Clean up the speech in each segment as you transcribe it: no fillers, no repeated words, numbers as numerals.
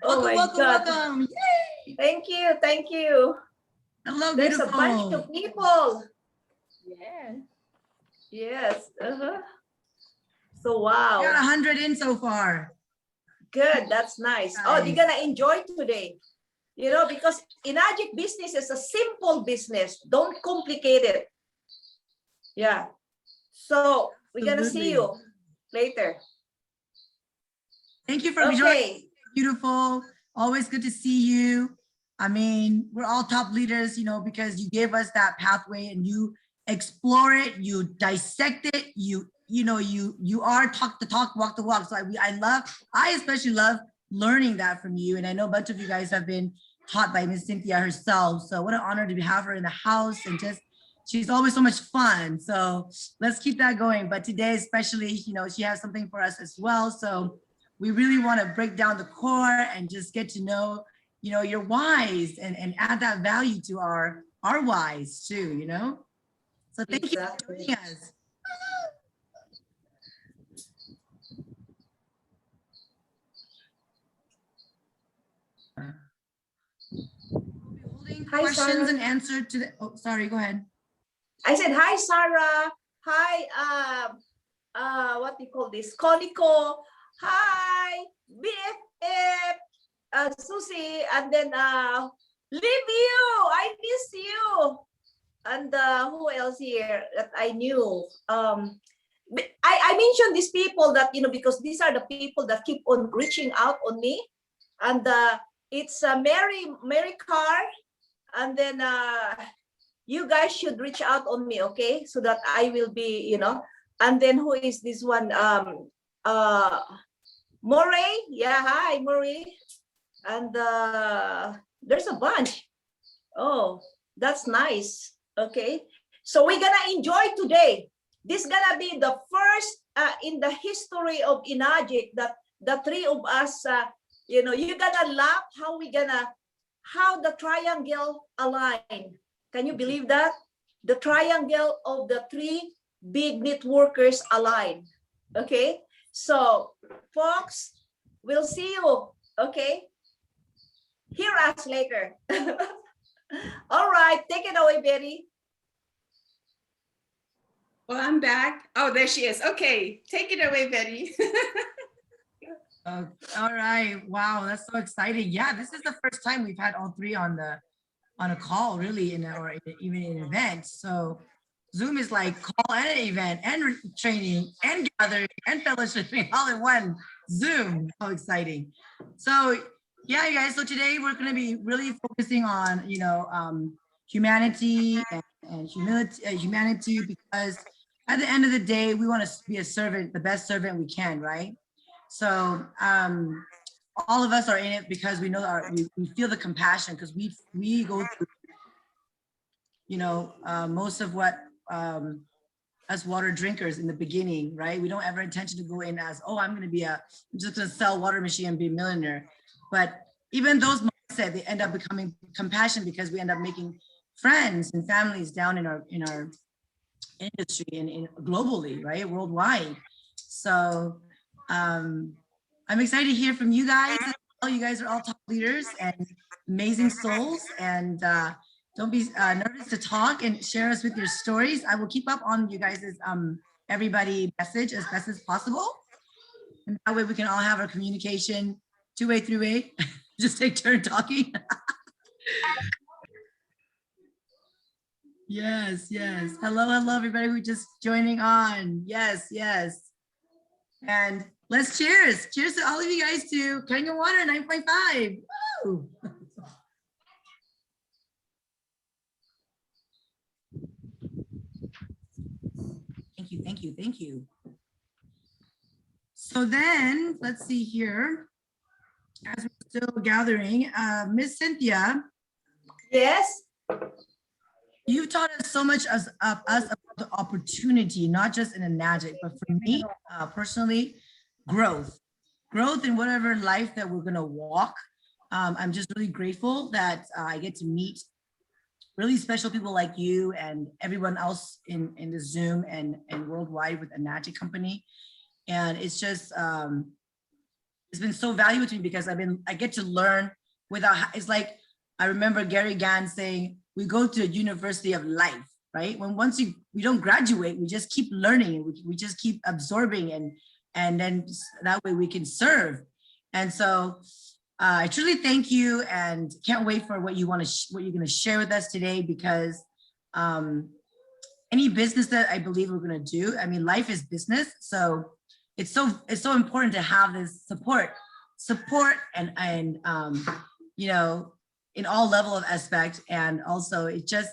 Oh my welcome, God. welcome. Yay! Thank you, thank you. Hello, There's beautiful. a bunch of people. Yeah. Yes. So wow. We got 100 in so far. Good, that's nice. Nice. Oh, they're gonna enjoy today. You know, because Enagic business is a simple business. Don't complicate it. Yeah. So we're gonna see you later. Thank you for joining. Beautiful. Always good to see you. I mean, we're all top leaders, you know, because you gave us that pathway and you explore it, you dissect it, you are talk the talk, walk the walk. So I especially love learning that from you. And I know a bunch of you guys have been taught by Miss Cynthia herself. So what an honor to have her in the house, and just, she's always so much fun. So let's keep that going. But today, especially, you know, she has something for us as well. So we really want to break down the core and just get to know, you know, your whys and add that value to our whys too, you know? So thank you for joining us. Holding questions and answer to the, oh, sorry, go ahead. I said, hi, Sarah. Hi, what do you call this? Conico. Hi, BFF, Susie, and then Live you. I miss you. And who else here that I knew? I mentioned these people that, you know, because these are the people that keep on reaching out on me. And it's Mary Carr. And then you guys should reach out on me, okay? So that I will be, you know. And then who is this one? Moray. Yeah, hi, Moray. And there's a bunch. Oh, that's nice. Okay. So we're going to enjoy today. This is going to be the first in the history of Enagic that the three of us, you know, you're going to laugh how the triangle align. Can you believe that? The triangle of the three big networkers align. Okay. So folks, we'll see you. Okay. Hear us later. All right. Take it away, Betty. Well, I'm back. Oh, there she is. Okay. Take it away, Betty. All right. Wow, that's so exciting. Yeah, this is the first time we've had all three on a call, really, or even an event. So Zoom is like call and an event and training and gathering and fellowshipping all in one Zoom. How exciting. So yeah, you guys, so today we're going to be really focusing on, you know, humanity and humanity, because at the end of the day, we want to be a servant, the best servant we can, right? So all of us are in it because we know we feel the compassion, because we go through, you know, most of what us water drinkers in the beginning, right? We don't ever intention to go in as, oh, I'm just gonna sell water machine and be a millionaire. But even those mindset, they end up becoming compassion, because we end up making friends and families down in our industry and globally, right? Worldwide. So I'm excited to hear from you guys. You guys are all top leaders and amazing souls, and don't be nervous to talk and share us with your stories. I will keep up on you guys' everybody message as best as possible, and that way we can all have our communication two-way, three-way. Just take turn talking. Yes, yes. Hello, hello, everybody who just joining on. Yes, yes. And let's cheers. Cheers to all of you guys to Kangen Water 9.5. Woo! Thank you, thank you, thank you. So then, let's see here. As we're still gathering, Miss Cynthia. Yes. You've taught us so much us about the opportunity, not just in Enagic, but for me personally, growth in whatever life that we're gonna walk. I'm just really grateful that I get to meet really special people like you and everyone else in the Zoom and worldwide with Enagic company. And it's just, it's been so valuable to me because I get to learn without, it's like, I remember Gary Gann saying, we go to a university of life, right? Once we don't graduate, we just keep learning, we just keep absorbing, and then that way we can serve. And so I truly thank you, and can't wait for what you're going to share with us today, because any business that I believe we're going to do, I mean, life is business. So it's so important to have this support and you know, in all level of aspect. And also it's just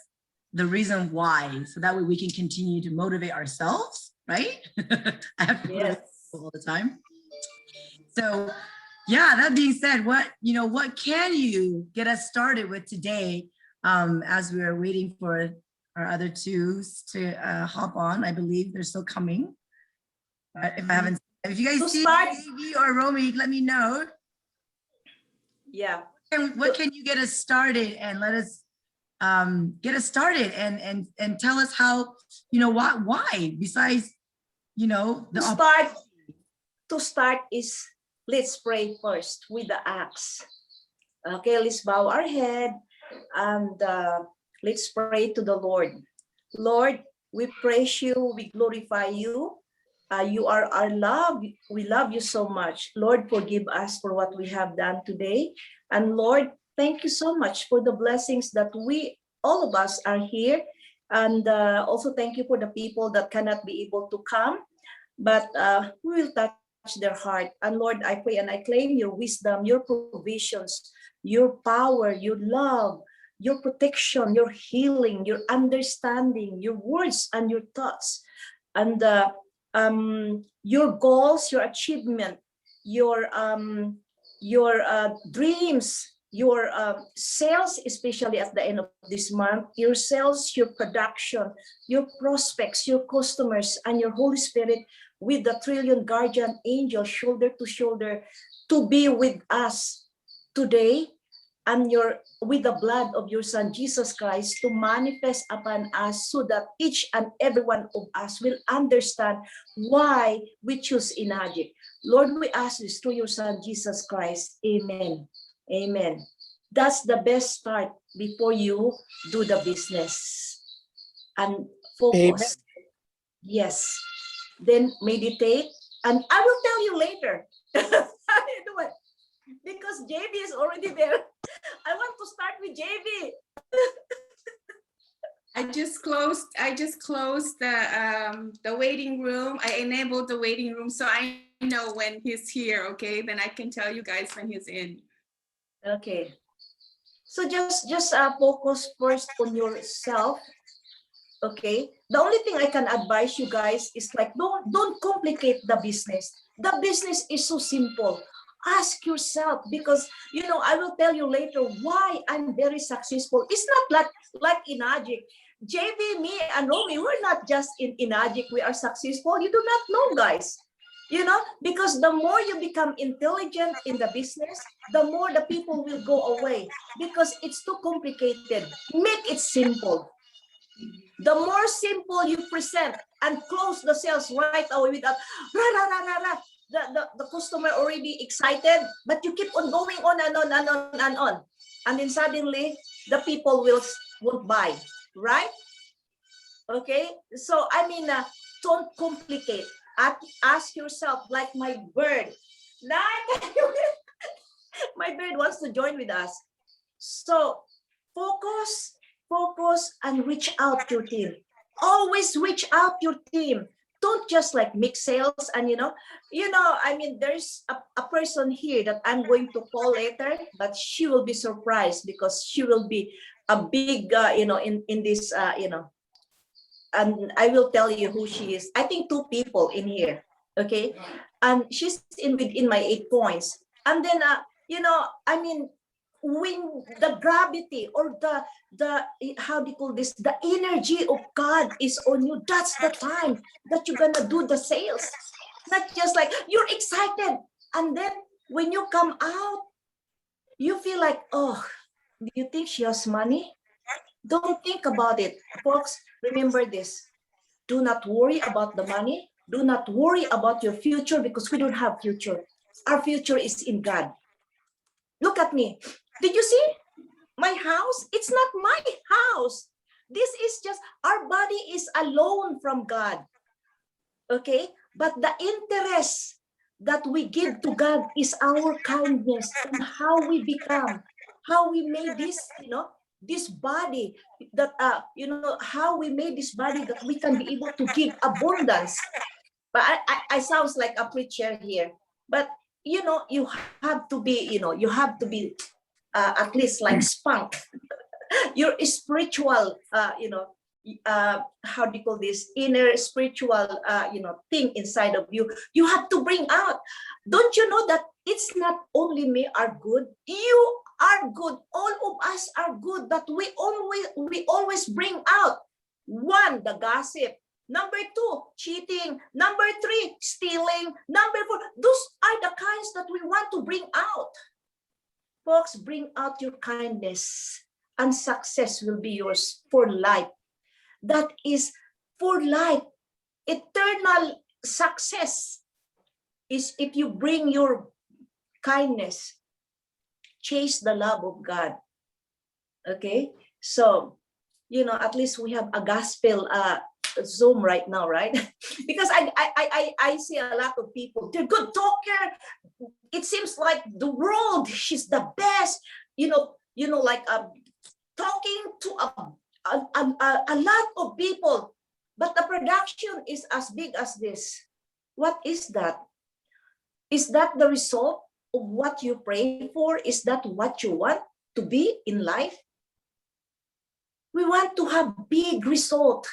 the reason why, so that way we can continue to motivate ourselves, right? I have to motivate people all the time. So yeah, that being said, what can you get us started with today, as we're waiting for our other twos to hop on? I believe they're still coming. If you guys see Jayvee or Romy, let me know. Yeah. What can you get us started, and let us get us started, and tell us how, you know, why besides, you know, to start is, let's pray first with the axe. Okay, let's bow our head and let's pray to the Lord. Lord, we praise you, we glorify you. You are our love. We love you so much. Lord, forgive us for what we have done today. And Lord, thank you so much for the blessings that all of us are here. And also thank you for the people that cannot be able to come, but we will touch their heart. And Lord, I pray and I claim your wisdom, your provisions, your power, your love, your protection, your healing, your understanding, your words and your thoughts, and your goals, your achievement, your dreams, your sales, especially at the end of this month, your sales, your production, your prospects, your customers, and your Holy Spirit with the trillion guardian angel shoulder to shoulder to be with us today, and with the blood of your Son Jesus Christ to manifest upon us, so that each and every one of us will understand why we choose Enagic. Lord, we ask this through your Son Jesus Christ. Amen. Amen. That's the best start before you do the business. And focus. Amen. Yes. Then meditate. And I will tell you later. How do you do it? Because Jayvee is already there. I want to start with Jayvee. I just closed the waiting room. I enabled the waiting room, so I know when he's here. Okay, then I can tell you guys when he's in. Okay. So just focus first on yourself. Okay. The only thing I can advise you guys is like, don't complicate the business. The business is so simple. Ask yourself, because you know, I will tell you later why I'm very successful. It's not like Enagic. Jayvee, me, and Romy, we're not just in Enagic, we are successful. You do not know, guys. You know, because the more you become intelligent in the business, the more the people will go away, because it's too complicated. Make it simple. The more simple you present and close the sales right away without the customer already excited, but you keep on going on and on and on and on, and then suddenly the people won't buy, right? Okay, so I mean, don't complicate. Ask yourself, like my bird. My bird wants to join with us. So focus and reach out to your team. Always reach out your team. Don't just like mix sales. And you know, I mean, there's a person here that I'm going to call later, but she will be surprised because she will be a big, in this, and I will tell you who she is. I think 2 people in here, okay? And she's within my 8 points. And then, I mean, when the gravity or the how do you call this, the energy of God is on you, that's the time that you're gonna do the sales. Not just like you're excited, and then when you come out, you feel like, oh, do you think she has money? Don't think about it, folks. Remember this: do not worry about the money. Do not worry about your future, because we don't have future. Our future is in God. Look at me. Did you see my house? It's not my house. This is just, our body is alone from God. Okay? But the interest that we give to God is our kindness and how we become, how we made this, this body that, how we made this body that we can be able to give abundance. But I sounds like a preacher here, but you have to be, you have to be at least like spunk. Your spiritual, how do you call this, inner spiritual, thing inside of you. You have to bring out. Don't you know that it's not only me are good, you are good, all of us are good, but we always bring out one, the gossip. Number 2, cheating. Number 3, stealing. Number 4, those are the kinds that we want to bring out. Folks, bring out your kindness and success will be yours for life. That is for life. Eternal success is if you bring your kindness, chase the love of God. Okay? So, at least we have a gospel Zoom right now, right? Because I see a lot of people, they're good talker. It seems like the world, she's the best, like talking to a lot of people, but the production is as big as this. What is that? Is that the result of what you pray for? Is that what you want to be in life? We want to have big result,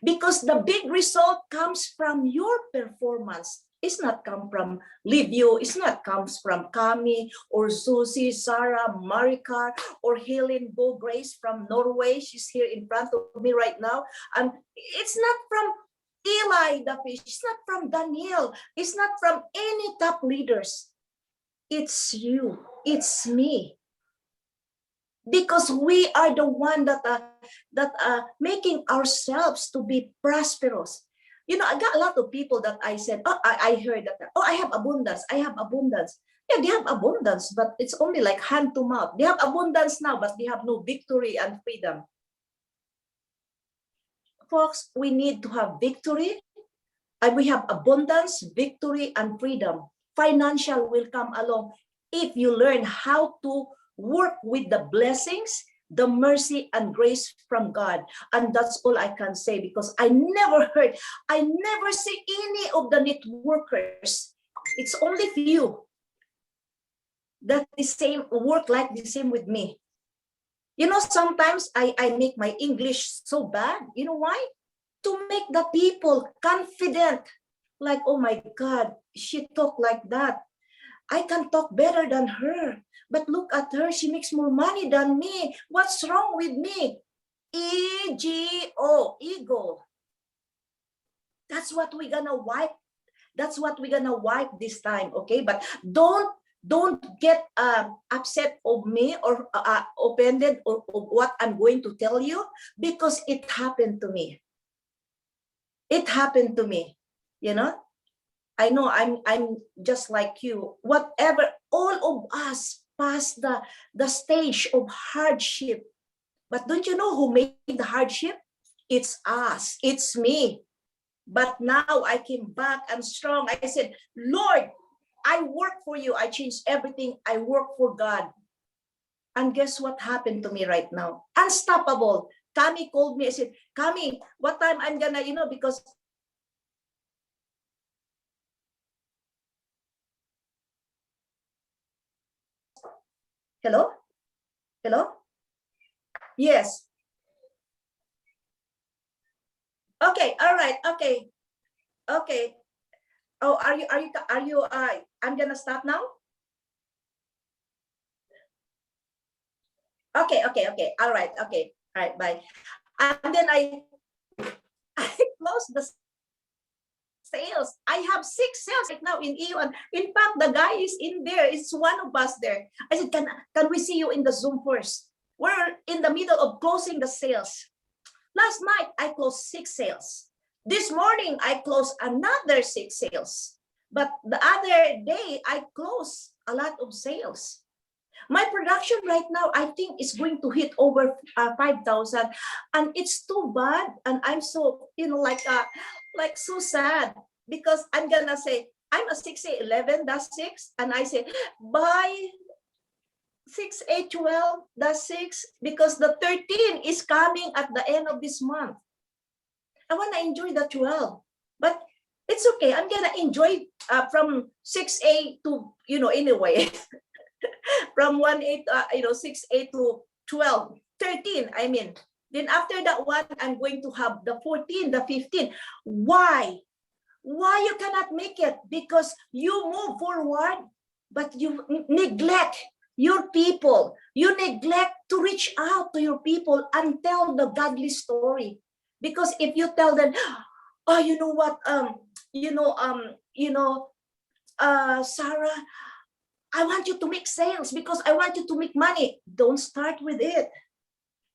because the big result comes from your performance. It's not come from Livio, it's not comes from Kami or Susie, Sarah, Marika, or Helen Bo Grace from Norway. She's here in front of me right now. And it's not from Eli the fish, it's not from Daniel, it's not from any top leaders. It's you, it's me. Because we are the one that making ourselves to be prosperous. I got a lot of people that I said, I heard that, I have abundance, I have abundance. Yeah, they have abundance, but it's only like hand to mouth. They have abundance now, but they have no victory and freedom. Folks, we need to have victory, and we have abundance, victory, and freedom. Financial will come along if you learn how to work with the blessings, the mercy and grace from God. And that's all I can say, because I never see any of the networkers. It's only few that the same work like the same with me. Sometimes I make my English so bad. You know why? To make the people confident. Like, oh my God, she talk like that. I can talk better than her. But look at her, she makes more money than me. What's wrong with me? EGO, ego. That's what we're gonna wipe. That's what we're gonna wipe this time, okay? But don't get upset of me or offended of what I'm going to tell you, because it happened to me. It happened to me, I know I'm just like you. Whatever, all of us pass the stage of hardship. But don't you know who made the hardship? It's us, it's me. But now I came back and strong. I said, Lord, I work for you. I changed everything. I work for God. And guess what happened to me right now? Unstoppable. Kami called me. I said, Kami, what time I'm gonna, because hello? Hello? Yes. Okay, all right, okay. Okay. Oh, are you I'm gonna stop now? Okay, all right, bye. And then I closed the sales. I have 6 sales right now in Iwan. In fact, the guy is in there. It's one of us there. I said, can we see you in the Zoom first? We're in the middle of closing the sales. Last night, I closed 6 sales. This morning, I closed another 6 sales. But the other day, I closed a lot of sales. My production right now, I think, is going to hit over 5,000, and it's too bad. And I'm so, like so sad, because I'm gonna say I'm a 6A11, that's 6, and I say by 6A12, that's 6, because the 13 is coming at the end of this month. I want to enjoy the 12, but it's okay. I'm gonna enjoy from 6A to, anyway, from 1A to, 6A to 12, 13, I mean. Then after that one, I'm going to have the 14, the 15. Why? Why you cannot make it? Because you move forward, but you neglect your people. You neglect to reach out to your people and tell the godly story. Because if you tell them, oh, you know what, Sarah, I want you to make sales because I want you to make money. Don't start with it.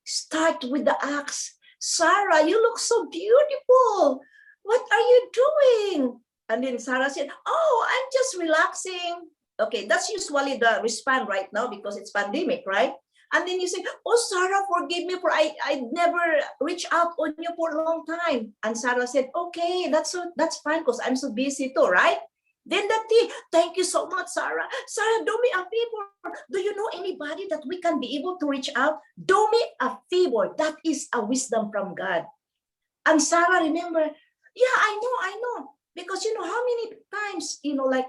Start with the acts. Sarah, you look so beautiful. What are you doing? And then Sarah said, oh, I'm just relaxing. Okay, that's usually the response right now because it's pandemic, right? And then you say, oh, Sarah, forgive me for I never reached out on you for a long time. And Sarah said, okay, that's fine because I'm so busy too, right? Then the T, thank you so much, Sarah. Sarah, do me a favor. Do you know anybody that we can be able to reach out? Do me a favor. That is a wisdom from God. And Sarah, remember, yeah, I know. Because you know how many times, like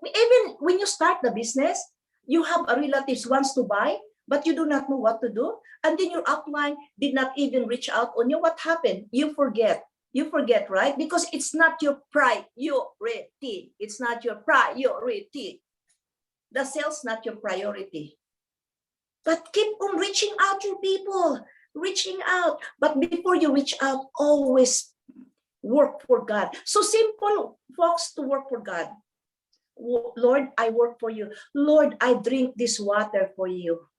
even when you start the business, you have a relatives wants to buy, but you do not know what to do. And then your upline did not even reach out on you. What happened? You forget. You forget, right? Because it's not your priority. It's not your priority. The sales not your priority. But keep on reaching out to people. Reaching out. But before you reach out, always work for God. So simple, folks, to work for God. Lord, I work for you. Lord, I drink this water for you.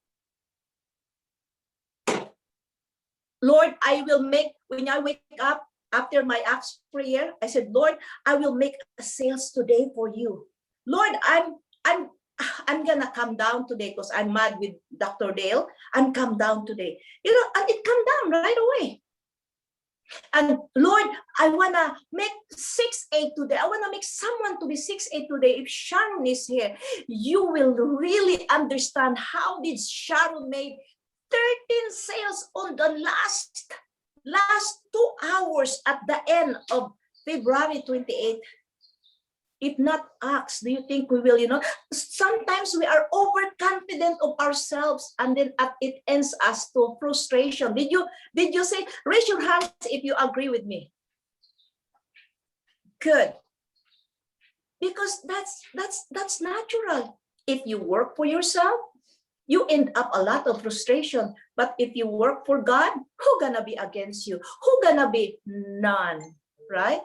Lord, I will make, when I wake up, after my Acts prayer, I said, Lord, I will make a sales today for you. Lord, I'm gonna come down today because I'm mad with Dr. Dale. I'm come down today. And it come down right away. And Lord, I wanna make 6A today. I wanna make someone to be 6A today. If Sharon is here, you will really understand how did Sharon make 13 sales on the last 2 hours at the end of February 28th. If not Acts, do you think we will, sometimes we are overconfident of ourselves and then it ends us to frustration. Did you say, raise your hands if you agree with me? Good. Because that's natural. If you work for yourself, you end up a lot of frustration. But if you work for God, who gonna be against you? Who gonna be? None, right?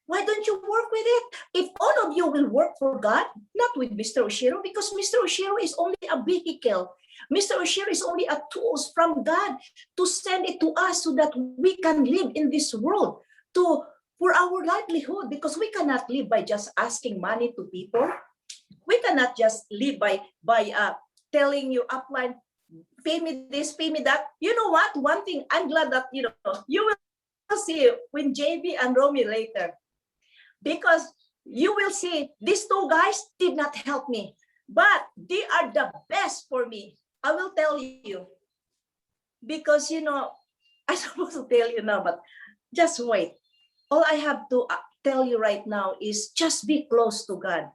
Why don't you work with it? If all of you will work for God, not with Mr. Ohshiro, because Mr. Ohshiro is only a vehicle. Mr. Ohshiro is only a tool from God to send it to us so that we can live in this world for our livelihood, because we cannot live by just asking money to people. We cannot just live by telling you upline, pay me this, pay me that. You know what? One thing, I'm glad that, you will see when Jayvee and Romy later. Because you will see these two guys did not help me, but they are the best for me. I will tell you. Because, I'm supposed to tell you now, but just wait. All I have to tell you right now is just be close to God.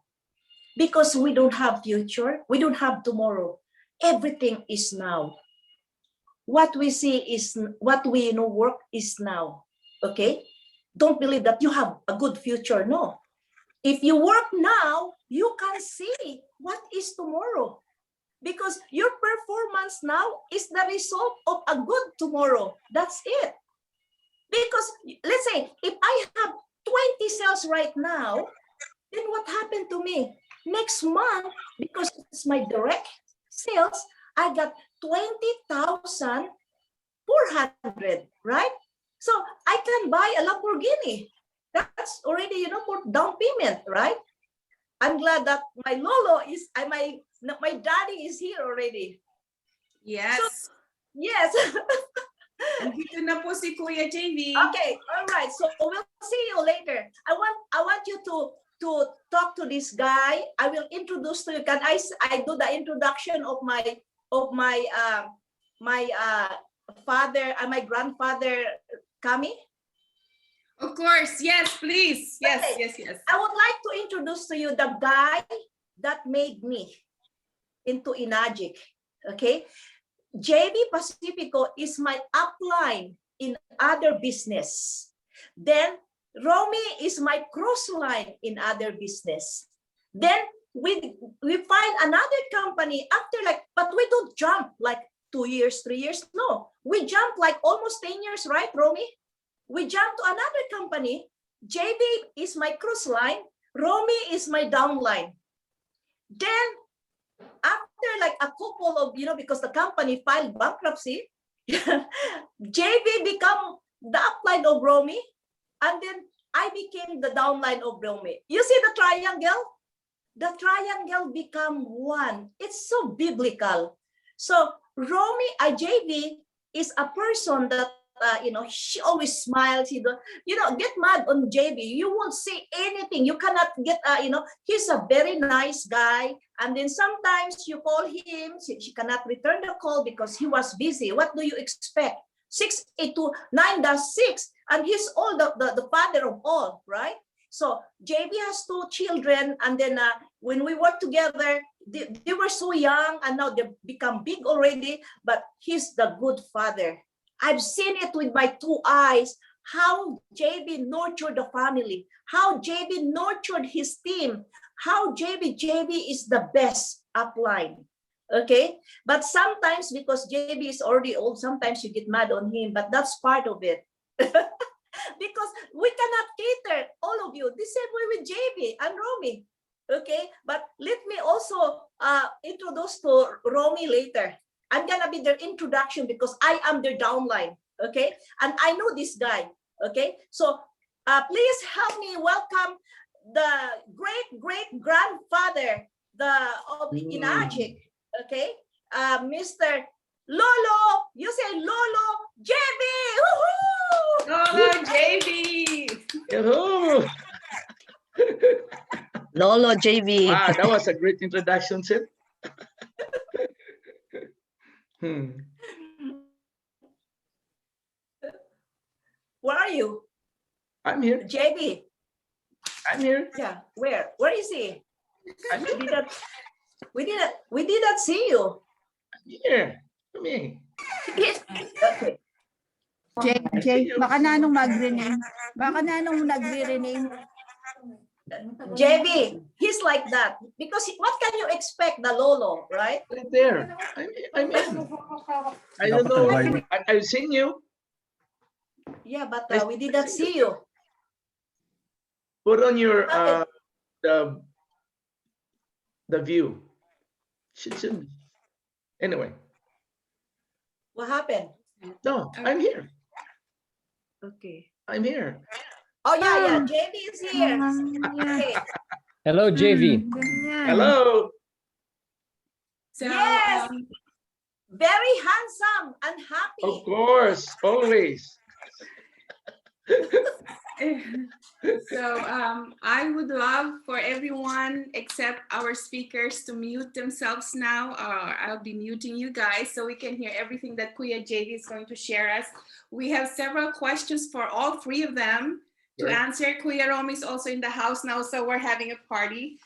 Because we don't have future, we don't have tomorrow. Everything is now. What we see is what we work is now. Okay? Don't believe that you have a good future. No. If you work now, you can see what is tomorrow. Because your performance now is the result of a good tomorrow. That's it. Because let's say if I have 20 sales right now, then what happened to me? Next month, because it's my direct sales, I got 20,400, right? So I can buy a Lamborghini. That's already, for down payment, right? I'm glad that my lolo is, my daddy is here already. Yes. Yes. Andito na po si Kuya Jayvee. Okay, all right. So we'll see you later. I want you to talk to this guy. I will introduce to you. Can I do the introduction of my father and my grandfather, Kami? Of course, yes, please. Yes, Okay. yes. I would like to introduce to you the guy that made me into Enagic. Okay, Jayvee Pacifico is my upline in other business. Then Romy is my cross line in other business. Then we find another company after but we don't jump like 2 years, 3 years. No, we jump like almost 10 years, right, Romy? We jump to another company. Jayvee is my cross line. Romy is my downline. Then after like a couple of, because the company filed bankruptcy, Jayvee become the upline of Romy, and then I became the downline of Romy. You see the triangle? The triangle become one. It's so biblical. So Jayvee is a person that, she always smiles. Get mad on Jayvee. You won't say anything. You cannot get, he's a very nice guy. And then sometimes you call him, she cannot return the call because he was busy. What do you expect? 682-9-6, and he's all the father of all, right? So Jayvee has 2 children, and then when we work together, they were so young, and now they become big already, but he's the good father. I've seen it with my 2 eyes, how Jayvee nurtured the family, how Jayvee nurtured his team, how Jayvee is the best upline. Okay, but sometimes because Jayvee is already old, sometimes you get mad on him, but that's part of it. Because we cannot cater all of you the same way with Jayvee and Romy. Okay, but let me also introduce to Romy later. I'm gonna be their introduction because I am their downline. Okay, and I know this guy. Okay, so please help me welcome the great grandfather of Enagic. Okay, Mr. Lolo. You say Lolo Jayvee. Woohoo! Lolo Jayvee. Hello. Lolo Jayvee. Wow, that was a great introduction, Sid. Where are you? I'm here. Jayvee. I'm here. Yeah. Where is he? I'm here. We didn't see you. Here. Come here. Okay. Jay, baka nanong mag-rename. Baka nanong nagre-rename. Jayvee, he's like that because what can you expect, the Lolo, right? Right there. I'm in. I don't know. I've seen you. Yeah, but we did not see you. Put on your the view. Anyway. What happened? No, I'm here. Okay. I'm here. Oh yeah, Jayvee is here. Okay. Hello, Jayvee. Hello. So, Yes. Very handsome and happy. Of course, always. So I would love for everyone except our speakers to mute themselves now, or I'll be muting you guys so we can hear everything that Kuya Jayvee is going to share us. We have several questions for all 3 of them to answer. Kuya Romy is also in the house now, so we're having a party.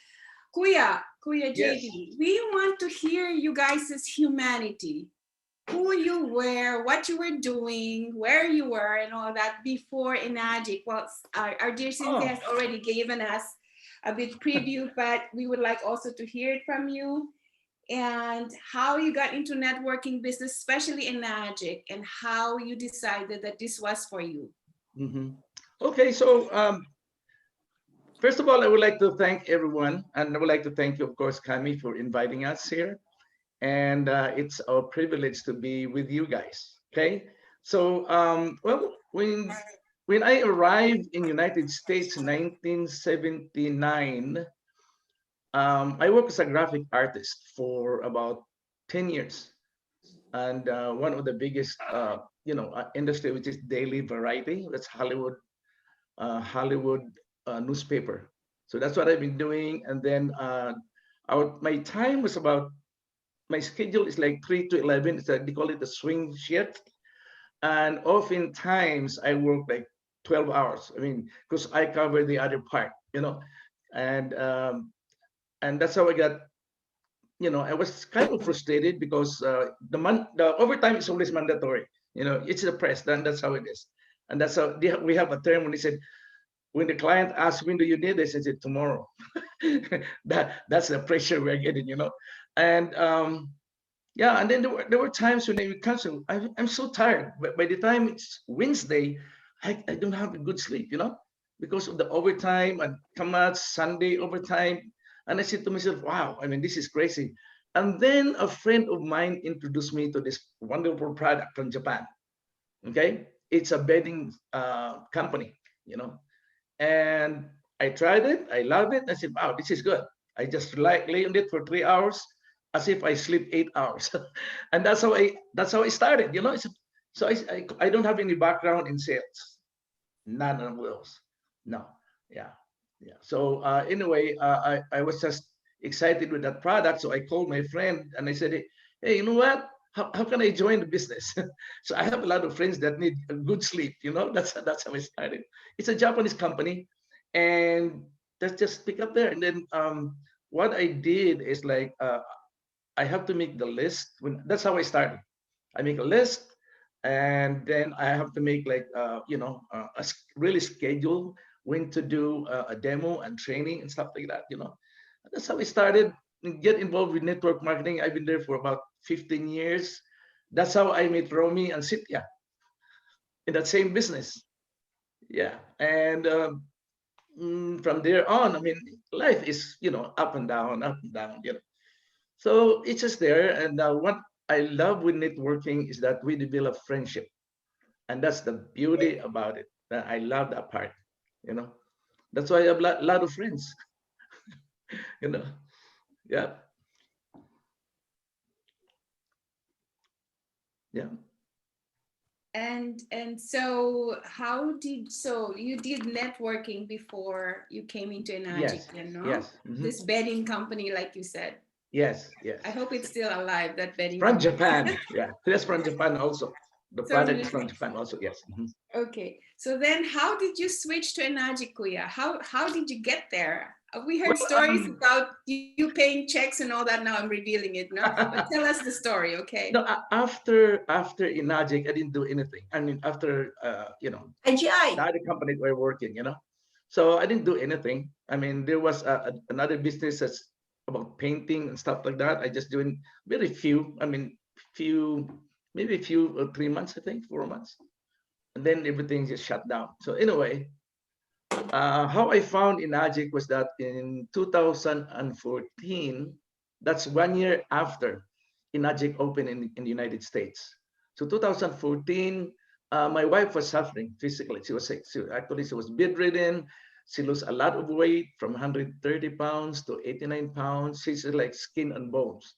Kuya Jayvee, we want to hear you guys' humanity. Who you were, what you were doing, where you were, and all that before Enagic. Well, our dear Cynthia has already given us a bit preview, but we would like also to hear it from you, and how you got into networking business, especially Enagic, and how you decided that this was for you. Okay, so first of all, I would like to thank everyone, and I would like to thank you, of course, Kami, for inviting us here. And it's our privilege to be with you guys. Okay, so well, when when I arrived in United States in 1979, I worked as a graphic artist for about 10 years. And one of the biggest, industry, which is daily variety, that's Hollywood newspaper. So that's what I've been doing. And then my time was about, my schedule is like 3 to 11. They call it the swing shift. And oftentimes I work like 12 hours. I mean, because I cover the other part, and that's how I got, I was kind of frustrated because the overtime is always mandatory. It's the press, then that's how it is. And that's how we have a term when they said, when the client asks, when do you need this? I said, tomorrow. That's the pressure we're getting, And yeah, and then there were times when I would cancel. I'm so tired. But by the time it's Wednesday, I don't have a good sleep, because of the overtime and come out Sunday overtime. And I said to myself, wow, I mean, this is crazy. And then a friend of mine introduced me to this wonderful product from Japan. Okay, it's a bedding company, and I tried it. I love it. I said, wow, this is good. I just lay on it for 3 hours, as if I sleep 8 hours, and that's how I started. So I don't have any background in sales, none of those. No, yeah. So anyway, I was just excited with that product. So I called my friend and I said, hey, you know what? How can I join the business? So I have a lot of friends that need a good sleep. That's how I started. It's a Japanese company, and let's just pick up there. And then what I did is like I have to make the list. That's how I started. I make a list, and then I have to make like really schedule when to do a demo and training and stuff like that. That's how I started. Get involved with network marketing. I've been there for about 15 years. That's how I met Romy and Cynthia in that same business. Yeah, and from there on, I mean, life is up and down, up and down. So it's just there. And what I love with networking is that we develop friendship, and that's the beauty about it. I love that part. That's why I have a lot of friends. Yeah. Yeah. And so you did networking before you came into Enagic, Yes. Yes. This bedding company, like you said. Yes. I hope it's still alive, that bedding from company. Japan. Yeah, that's from Japan also. The product is from Japan also. Yes. Okay, so then how did you switch to Enagic, Kuya? How did you get there? We heard stories about you paying checks and all that. Now I'm revealing it, no? But tell us the story, okay? No, after Enagic, I didn't do anything. I mean, after NGI. the other company we're working, so I didn't do anything. I mean, there was another business that's about painting and stuff like that. I just doing very few. I mean, maybe a few 3 months, I think 4 months, and then everything just shut down. So anyway, how I found Enagic was that in 2014, that's 1 year after Enagic opened in the United States. So 2014, my wife was suffering physically. She was sick. She was bedridden. She lost a lot of weight from 130 pounds to 89 pounds. She's like skin and bones.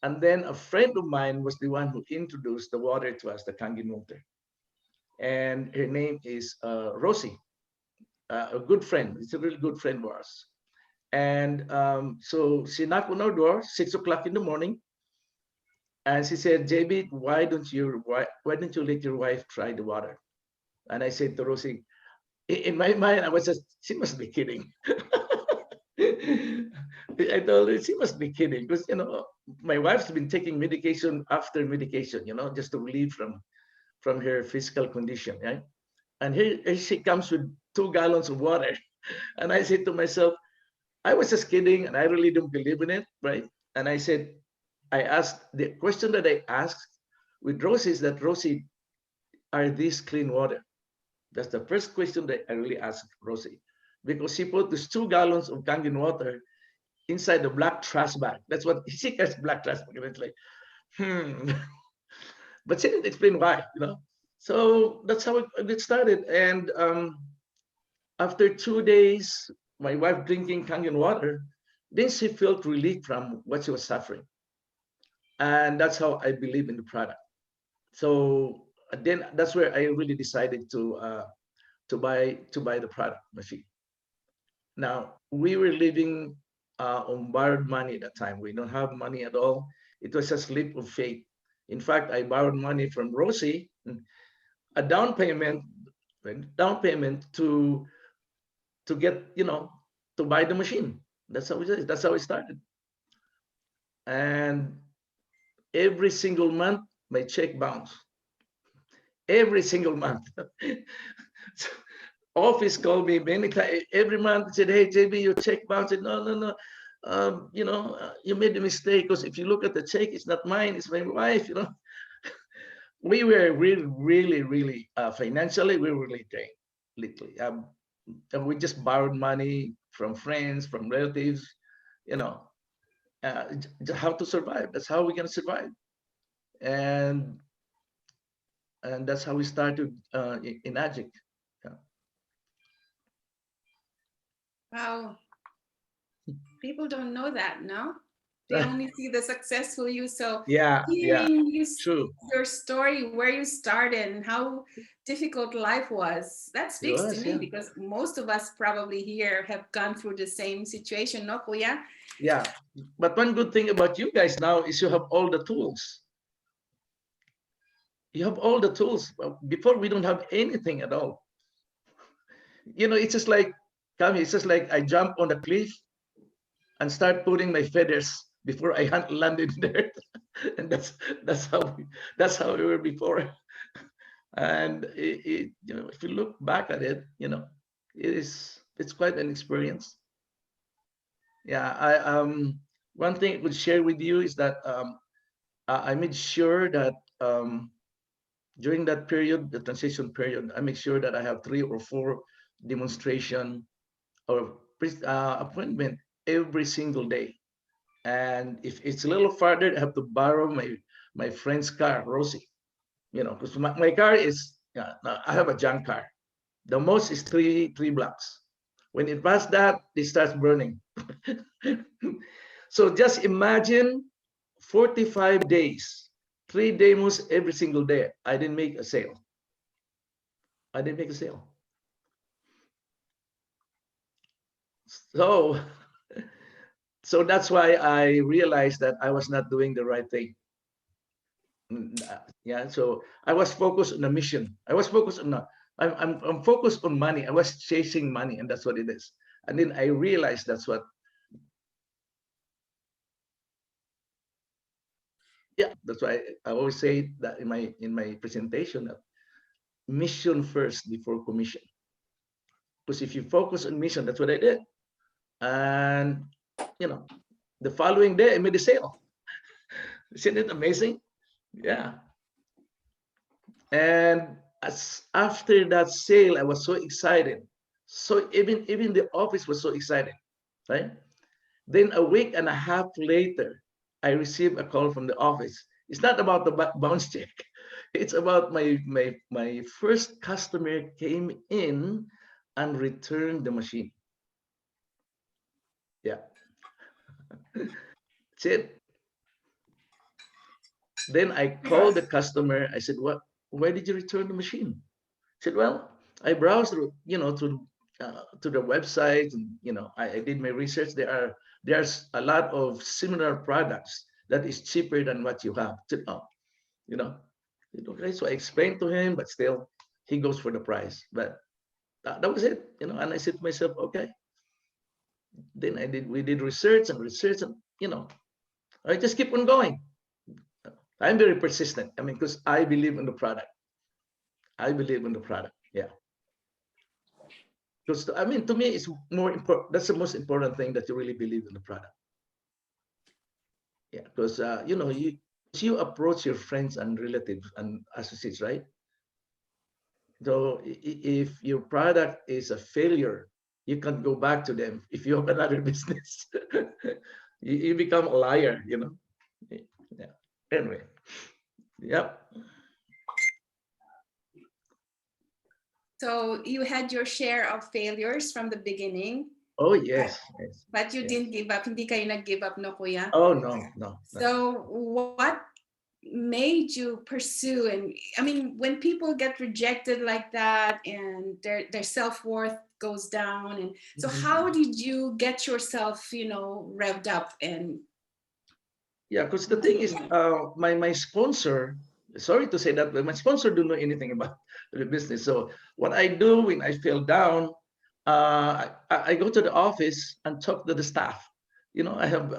And then a friend of mine was the one who introduced the water to us, the Kangen water. And her name is Rosie, a good friend. It's a really good friend of ours. And so she knocked on our door, 6 o'clock in the morning. And she said, Jayvee, why don't you let your wife try the water? And I said to Rosie, in my mind, I was just, she must be kidding. I told her she must be kidding because, my wife's been taking medication after medication, just to relieve from her physical condition, right? And here she comes with 2 gallons of water. And I said to myself, I was just kidding and I really don't believe in it, right? And I said, the question that I asked with Rosie is that, Rosie, are these clean water? That's the first question that I really asked Rosie, because she put these 2 gallons of Kangen water inside the black trash bag. That's what she calls black trash bag. And it's like, But she didn't explain why, So that's how it started. And after 2 days, my wife drinking Kangen water, then she felt relief from what she was suffering. And that's how I believe in the product. So then that's where I really decided to buy the product machine. Now we were living on borrowed money at that time. We don't have money at all. It was a leap of faith. In fact, I borrowed money from Rosie, a down payment to get, to buy the machine. That's how it is. That's how it started. And every single month, my check bounced. Every single month. So, office called me many times. Every month said, "Hey, Jayvee, your check bounced." I said, "No, no, no. You made a mistake, because if you look at the check, it's not mine, it's my wife." We were really, really, really financially, we were really drained, literally. And we just borrowed money from friends, from relatives, how to survive. That's how we're gonna survive. And that's how we started in Enagic. Wow. People don't know that, no? They only see the successful you. So Yeah, hearing true. your story, where you started and how difficult life was, that speaks to me, because most of us probably here have gone through the same situation, no, Kuya? Yeah, but one good thing about you guys now is you have all the tools. You have all the tools. Before, we don't have anything at all. It's just like, Kami, it's just like I jump on the cliff and start putting my feathers before I landed there. And that's how we were before. And if you look back at it, it's quite an experience. Yeah, one thing I could share with you is that I made sure that during that period, the transition period, I make sure that I have 3 or 4 demonstration or appointment every single day. And if it's a little farther, I have to borrow my friend's car, Rosie. Because my car is, I have a junk car. The most is three blocks. When it passes that, it starts burning. So just imagine 45 days, 3 demos every single day. I didn't make a sale. So that's why I realized that I was not doing the right thing. Yeah, so I was focused on a mission. I was focused on I'm focused on money. I was chasing money, and that's what it is. And then I realized that's what. Yeah, that's why I always say that in my presentation, that mission first before commission. Because if you focus on mission, that's what I did. And the following day I made a sale. Isn't it amazing? Yeah. And after that sale, I was so excited. So even the office was so excited, right? Then a week and a half later, I received a call from the office. It's not about the bounce check. It's about my first customer came in and returned the machine. Yeah. That's it. Then I called the customer. I said, "What? Why did you return the machine?" I said, "Well, I browsed through, to the website, and I did my research. There's a lot of similar products that is cheaper than what you have." I said, "Oh, okay." So I explained to him, but still, he goes for the price. But that was it, And I said to myself, okay. Then we did research, and I just keep on going. I'm very persistent. I mean, because I believe in the product. Yeah. Because to me, it's more important. That's the most important thing, that you really believe in the product. Yeah, because you approach your friends and relatives and associates, right? So if your product is a failure, you can't go back to them. If you have another business, you become a liar. Yeah. Anyway, yep. So you had your share of failures from the beginning, Oh, yes. Yes. but you Yes. didn't give up. Hindi kayo nag-give up, no, Kuya? Oh, no, no. So what made you pursue? And I mean, when people get rejected like that and their self-worth goes down, and so how did you get yourself, revved up? And Yeah, because the thing is, my sponsor, sorry to say that, but my sponsor don't know anything about the business. So what I do when I feel down, I go to the office and talk to the staff. I have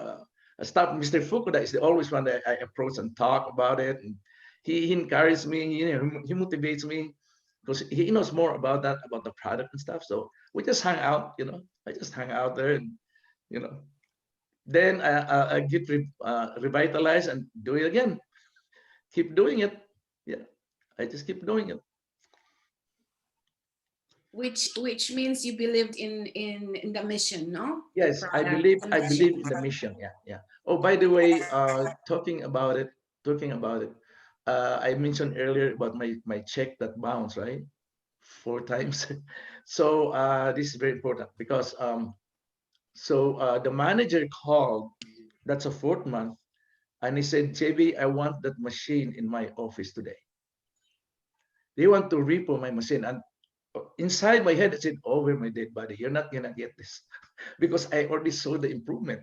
a staff, Mr. Fukuda is the always one that I approach and talk about it. And he encourages me, he motivates me because he knows more about that, about the product and stuff. So we just hang out, I just hang out there and, then I get revitalized and do it again. Keep doing it. Yeah, I just keep doing it. which means you believed in the mission, no? Yes, I believe in the mission. Yeah, yeah. Oh, by the way, talking about it, I mentioned earlier about my check that bounced, right? 4 times. So this is very important because the manager called. That's a 4th month. And he said, Jayvee, I want that machine in my office today. They want to repo my machine. And inside my head, I said, oh, where my dead body? You're not going to get this because I already saw the improvement,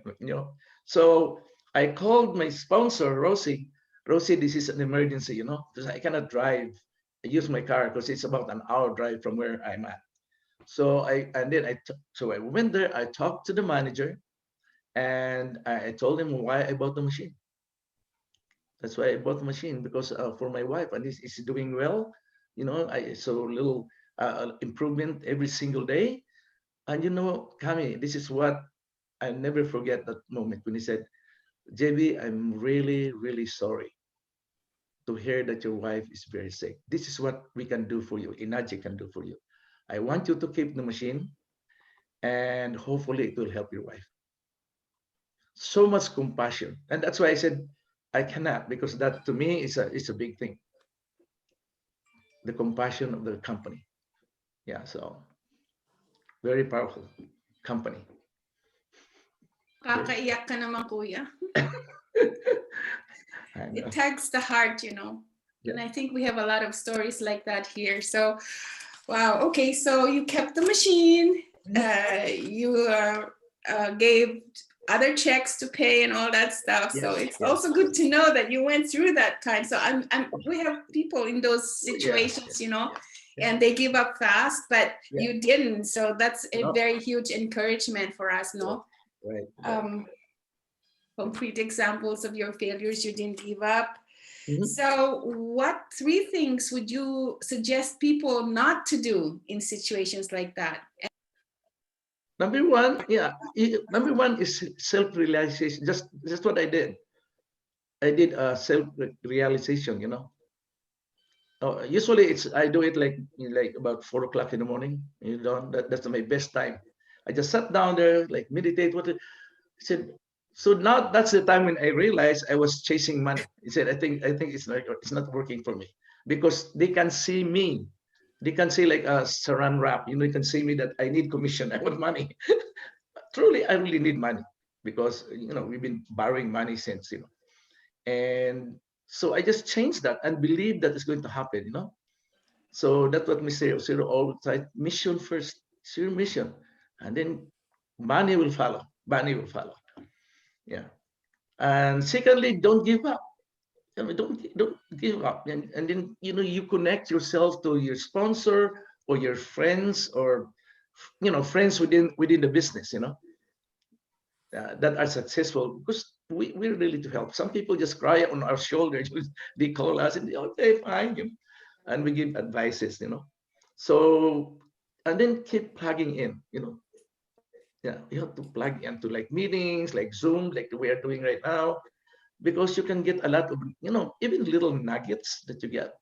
So I called my sponsor, Rosie. Rosie, this is an emergency, because I cannot drive. I use my car because it's about an hour drive from where I'm at. So I went there, I talked to the manager and I told him why I bought the machine. That's why I bought the machine because for my wife, and this is doing well. I saw a little improvement every single day. And Kami, this is what I never forget that moment when he said, Jayvee, I'm really, really sorry to hear that your wife is very sick. This is what we can do for you. Enagic can do for you. I want you to keep the machine and hopefully it will help your wife. So much compassion. And that's why I said, I cannot, because that to me is a big thing. The compassion of the company. Yeah, so very powerful company. Kakaiyak ka naman, Kuya. It tugs the heart, Yeah. And I think we have a lot of stories like that here. So, wow. Okay, so you kept the machine. You gave other checks to pay and all that stuff. Yes, so it's yes. also good to know that you went through that time. So we have people in those situations, and they give up fast, but you didn't. So that's a very huge encouragement for us, no? Right. Concrete examples of your failures, you didn't give up. Mhm. So what 3 things would you suggest people not to do in situations like that? Number one, number one is self-realization. Just what I did. I did self-realization, usually I do it like about 4 o'clock in the morning. That's my best time. I just sat down there, like meditate. I said, so now that's the time when I realized I was chasing money. He said, I think it's not working for me because they can see me. They can see like a saran wrap. They can see me that I need commission. I want money. Truly, I really need money because we've been borrowing money since and so I just changed that and believe that it's going to happen. So that's what Mr. Ohshiro always said: mission first. It's your mission, and then money will follow. Money will follow. Yeah. And secondly, don't give up. Don't give up. And then you connect yourself to your sponsor or your friends or friends within the business. That are successful because we're really to help. Some people just cry on our shoulders. They call us and okay, fine, and we give advices. So and then keep plugging in. Yeah, you have to plug into like meetings, like Zoom, like we are doing right now, because you can get a lot of even little nuggets that you get.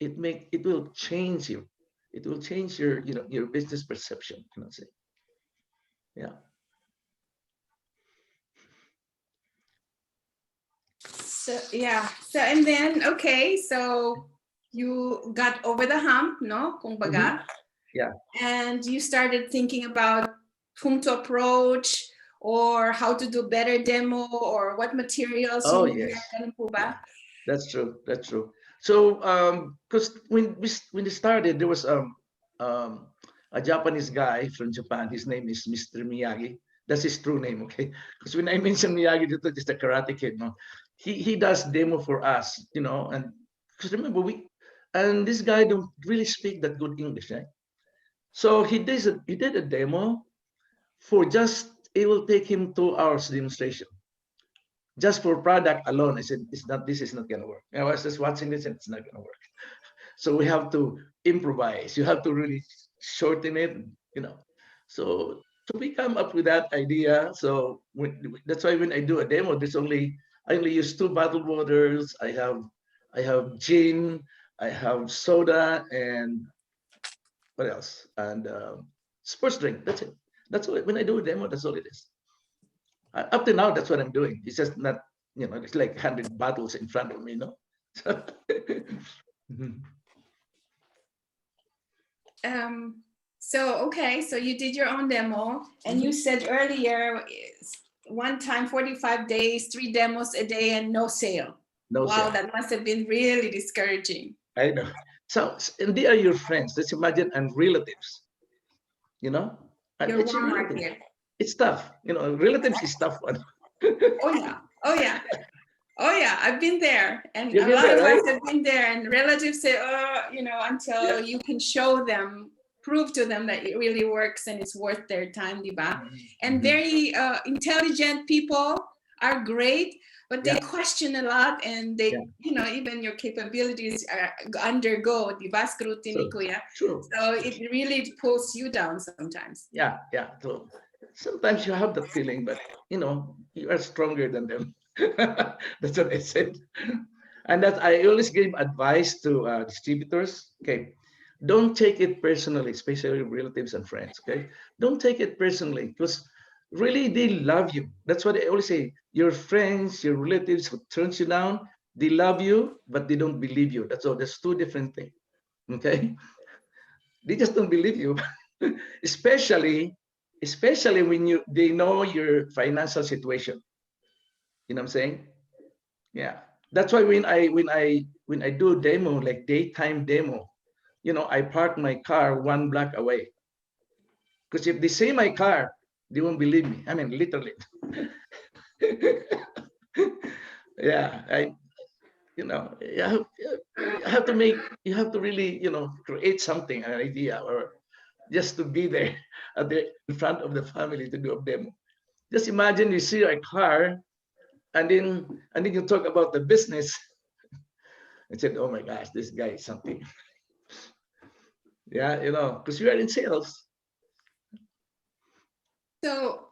It will change you. It will change your your business perception. Say, yeah. So yeah. So and then okay, so you got over the hump, no? Kung baga. Yeah. And you started thinking about whom to approach or how to do better demo or what materials Oh, you need. yes. Ganun po ba? That's true. That's true. So, because when we started, there was a Japanese guy from Japan. His name is Mr. Miyagi. That's his true name, okay? Because when I mentioned Miyagi, it's just a Karate Kid. No, he does demo for us, you know. And because remember and this guy don't really speak that good English, right? So he did a demo for just it will take him 2 hours demonstration just for product alone. I said, this is not gonna work. And I was just watching this and it's not gonna work. So we have to improvise. You have to really shorten it, you know. So we come up with that idea. So that's why when I do a demo, I only use 2 bottled waters. I have gin, I have soda, and what else? And sports drink. That's it. That's all. When I do a demo, that's all it is. Up to now, that's what I'm doing. It's just not, you know, it's like 100 bottles in front of me, you know. Okay, so you did your own demo, and you said earlier, one time 45 days, 3 demos a day, and no sale. No Wow, sale. that must have been really discouraging. I know. So, and they are your friends. Let's imagine, and relatives. You know, and Your it's your warm relatives. market. It's tough. You know, relatives is tough one. Oh yeah, oh yeah. Oh yeah, I've been there, and You've a been lot there, of right? us have been there. And relatives say, "Oh, you know," until you can show them, prove to them that it really works and it's worth their time, diba? And very intelligent people are great, but they question a lot, and they, you know, even your capabilities undergo diba scrutiny, kuya. True. So it really pulls you down sometimes. Yeah, yeah. So sometimes you have that feeling, but you know, you are stronger than them. That's what I said. And that I always give advice to distributors. Okay, don't take it personally, especially relatives and friends. Okay, don't take it personally because really they love you. That's what I always say. Your friends, your relatives who turns you down, they love you, but they don't believe you. That's all. There's 2 different things. Okay, they just don't believe you, especially when they know your financial situation. You know what I'm saying? Yeah. That's why when I do demo, like daytime demo, you know, I park my car 1 block away. Because if they see my car, they won't believe me. I mean, literally. Yeah, you know, you have to really, you know, create something, an idea, or just to be there in front of the family to do a demo. Just imagine you see a car, and then you talk about the business. I said, oh my gosh, this guy is something. Yeah, you know, because we are in sales.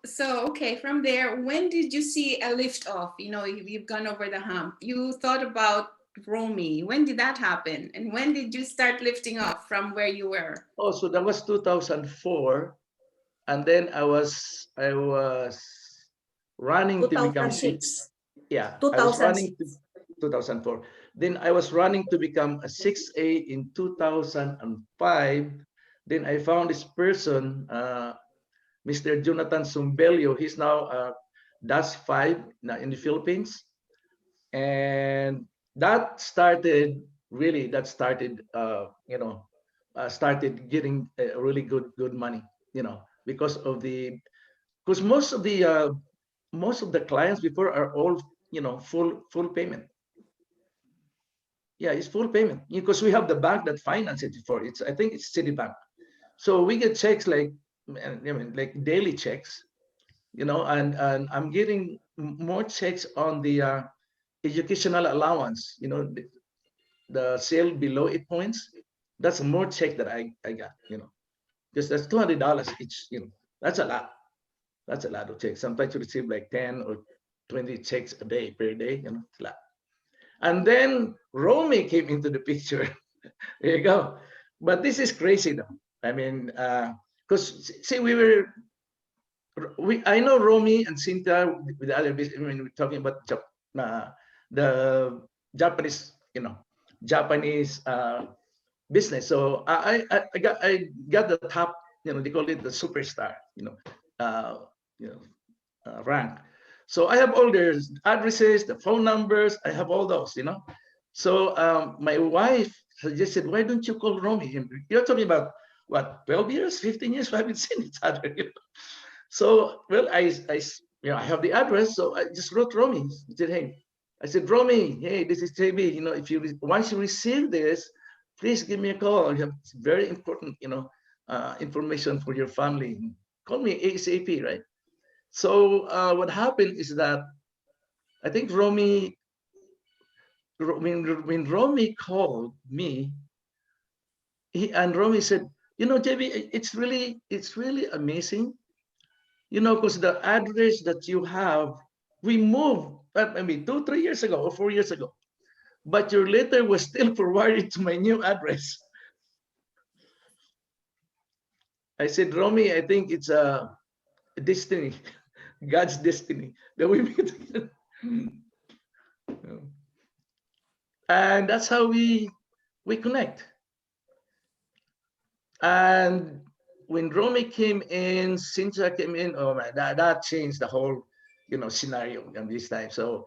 So okay, from there, when did you see a lift off? You know, you've gone over the hump. You thought about Romy. When did that happen? And when did you start lifting off from where you were? Oh, so that was 2004. And then I was running to become 2006. Yeah, I was 2006. running to 2004. Then I was running to become a 6A in 2005. Then I found this person, Mr. Jonathan Sumbelio. He's now DAS 5 in the Philippines. And that started, you know, started getting really good money, you know, because most of the clients before are all, you know, full payment. Yeah, it's full payment because we have the bank that finances it for. I think it's Citibank. So we get checks like, I mean, like daily checks, you know, and I'm getting more checks on the educational allowance, you know, the sale below 8 points. That's more check that I got, you know, because that's $200 each, you know, that's a lot. That's a lot of checks. Sometimes you receive like 10 or 20 checks a day per day, you know, it's a lot. And then Romy came into the picture. There you go. But this is crazy though. I mean, because see, I know Romy and Cynthia with the other business. I mean, we're talking about the Japanese, you know, Japanese business. So I got the top, they call it the superstar, rank. So I have all their addresses, the phone numbers, I have all those, So my wife suggested, why don't you call Romy? You're talking about what, 12 years, 15 years, we haven't seen each other. So, well, I have the address, so I just wrote Romy. I said, Romy, hey, this is Jayvee. If once you receive this, please give me a call. You have very important, information for your family. Call me ASAP, right? So what happened is that I think Romy, when Romy called me, and Romy said, Jayvee, it's really amazing, because the address that you have, we moved, maybe 2-3 years ago or 4 years ago, but your letter was still forwarded to my new address. I said, Romy, I think it's a destiny, God's destiny that we meet. And that's how we connect. And when Romy came in, Cynthia came in, oh man, that changed the whole, scenario in this time. So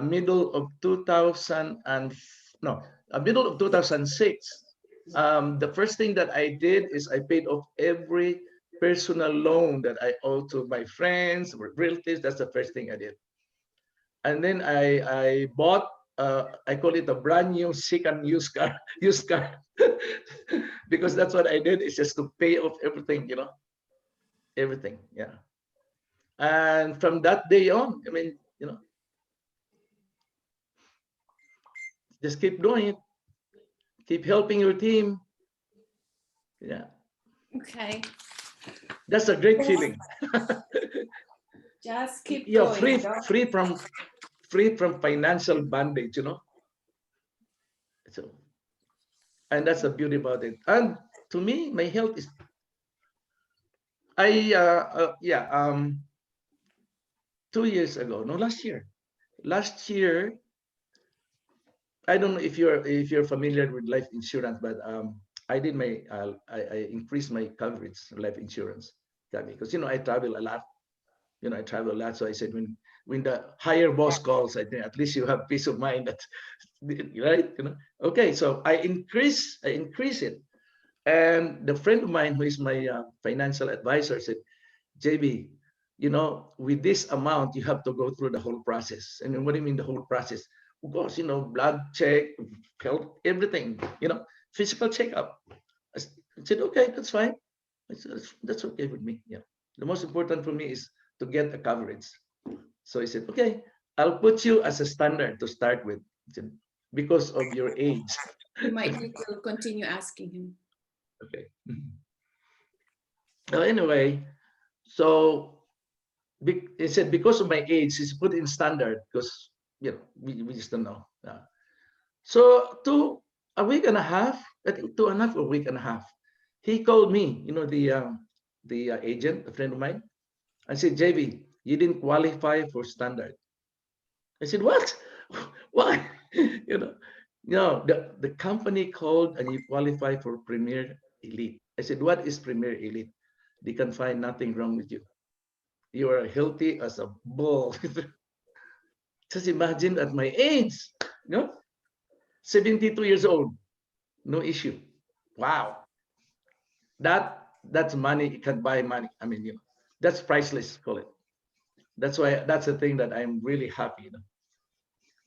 middle of 2006, the first thing that I did is I paid off every personal loan that I owe to my friends or relatives. That's the first thing I did. And then I bought, I call it a brand new second used car, because that's what I did, is just to pay off everything, everything, yeah. And from that day on, just keep doing it, keep helping your team, yeah. Okay. That's a great feeling. Just keep You're going. free from financial bondage, So, and that's the beauty about it. And to me, my health is, 2 years ago, no, last year, I don't know if you're familiar with life insurance, but I did I increased my coverage life insurance, because I travel a lot. So I said, when the higher boss calls, I think at least you have peace of mind, that right, Okay, so I increase it, and the friend of mine who is my financial advisor said, Jayvee, with this amount, you have to go through the whole process. And what do you mean the whole process? Of course, blood check, health, everything, physical checkup. I said, okay, that's fine. That's okay with me. Yeah. The most important for me is to get a coverage. So he said, okay, I'll put you as a standard to start with, because of your age. You might need to continue asking him. Okay. Well, anyway, so he said, because of my age, he's put in standard, because we just don't know. So a week and a half, I think 2.5 or a week and a half, he called me, the agent, a friend of mine, and said, Jayvee, you didn't qualify for standard. I said, what? Why? No, the company called and you qualify for Premier Elite. I said, what is Premier Elite? They can find nothing wrong with you. You are healthy as a bull. Just imagine at my age, 72 years old, no issue. Wow. That's money. You can buy money. I mean, that's priceless, call it. That's why, that's the thing that I'm really happy.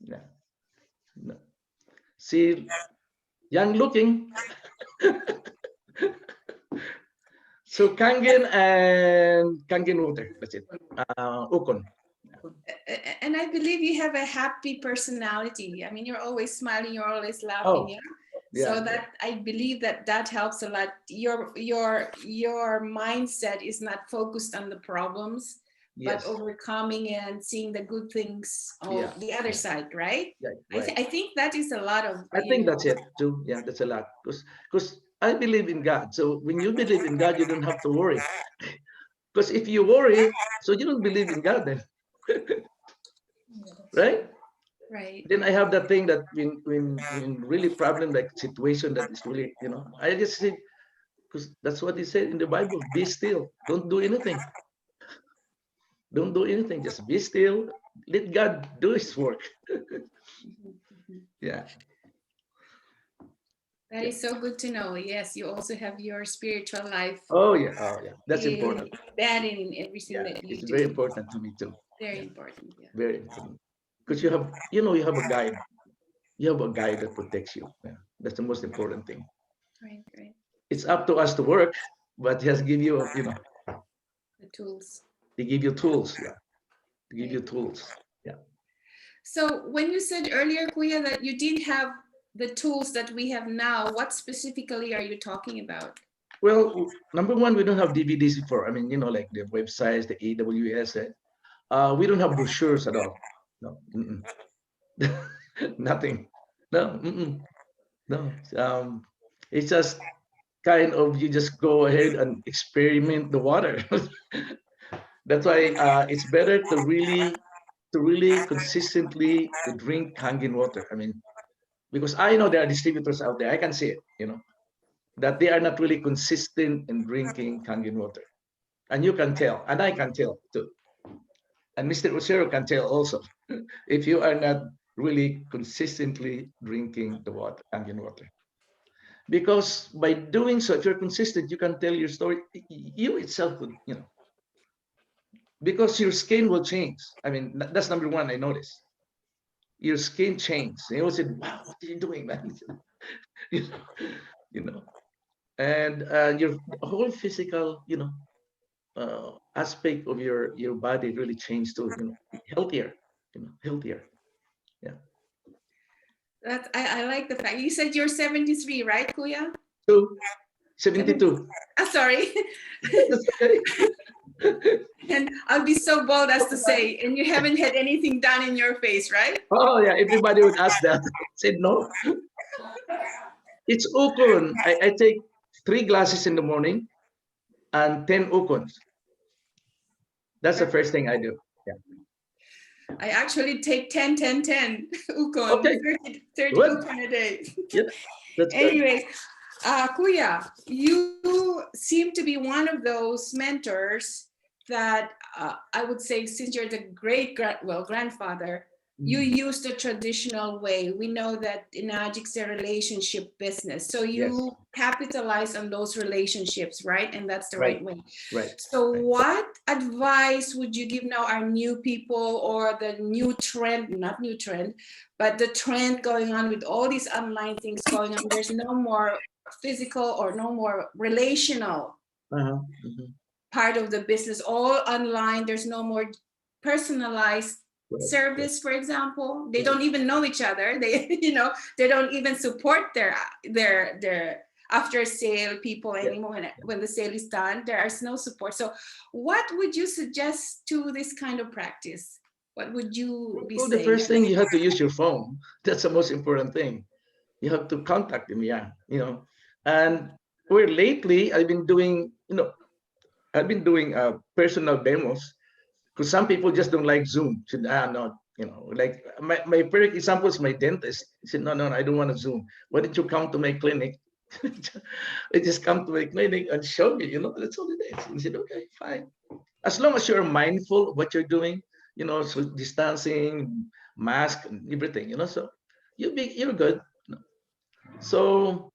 Yeah. No. See, young looking. So Kangen and Kangen water. That's it. Ukon. And I believe you have a happy personality. I mean, you're always smiling, you're always laughing. Oh, yeah. So that I believe that helps a lot. Your mindset is not focused on the problems, yes, but overcoming and seeing the good things on the other side, right? Yeah, right. I think that is a lot of. I think that's it too. Yeah, that's a lot. Because I believe in God. So when you believe in God, you don't have to worry. Because if you worry, so you don't believe in God then. Right? Right. Then I have that thing that when really problem like situation that is really, I just say, because that's what he said in the Bible, be still, don't do anything. Don't do anything, just be still, let God do his work. Yeah. That is so good to know. Yes, you also have your spiritual life Oh yeah, that's important. embedded in everything Yeah, that you it's do. very important to me too. Very important. Yeah. Very important. Because you have, you have a guide. You have a guide that protects you. Yeah, that's the most important thing. Right. Right. It's up to us to work, but he has give you, The tools. they give you tools. Yeah, they give you Right. tools. Yeah. So when you said earlier, Kuya, that you didn't have the tools that we have now, what specifically are you talking about? Well, number one, we don't have DVDs before. I mean, like the websites, the AWS. We don't have brochures at all. No, nothing. No, no. It's just kind of you just go ahead and experiment the water. That's why it's better to really consistently to drink Kangen water. I mean, because I know there are distributors out there. I can see it. That they are not really consistent in drinking Kangen water, and you can tell, and I can tell too, and Mr. Ohshiro can tell also, if you are not really consistently drinking the water, Kangen water. Because by doing so, if you're consistent, you can tell your story. You itself would, because your skin will change. I mean, that's number one. I noticed your skin changed. They all said, "Wow, what are you doing, man?" you know, you know, and your whole physical, aspect of your body really changed to, healthier, healthier. Yeah. That I like the fact you said you're 73, right, Kuya? 72. Sorry. That's okay. And I'll be so bold as to say, and you haven't had anything done in your face, right? Oh yeah, everybody would ask that. I said no. It's ukon. I take 3 glasses in the morning and 10 ukons. That's the first thing I do. Yeah. I actually take 10, 10, 10 ukon, Okay. 30 Good. ukon a day. Yeah, that's good. Anyways, Kuya, you seem to be one of those mentors that I would say, since you're the grandfather, you use the traditional way. We know that Enagic's a relationship business. So you capitalize on those relationships, right? And that's the right way. Right. So what advice would you give now our new people, or the new trend, not new trend, but the trend going on with all these online things going on? There's no more physical or no more relational part of the business, all online. There's no more personalized service, for example. They don't even know each other. They they don't even support their after sale people anymore. When the sale is done, there is no support. So what would you suggest to this kind of practice? What would you be saying? The first thing, you have to use your phone. That's the most important thing. You have to contact them. And where lately I've been doing personal demos, because some people just don't like Zoom. Said, no, like my perfect example is my dentist. He said, no, I don't want to Zoom. Why don't you come to my clinic? They just come to my clinic and show me, that's all it is. He said, okay, fine. As long as you're mindful of what you're doing, so distancing, mask, and everything, so you're good. So,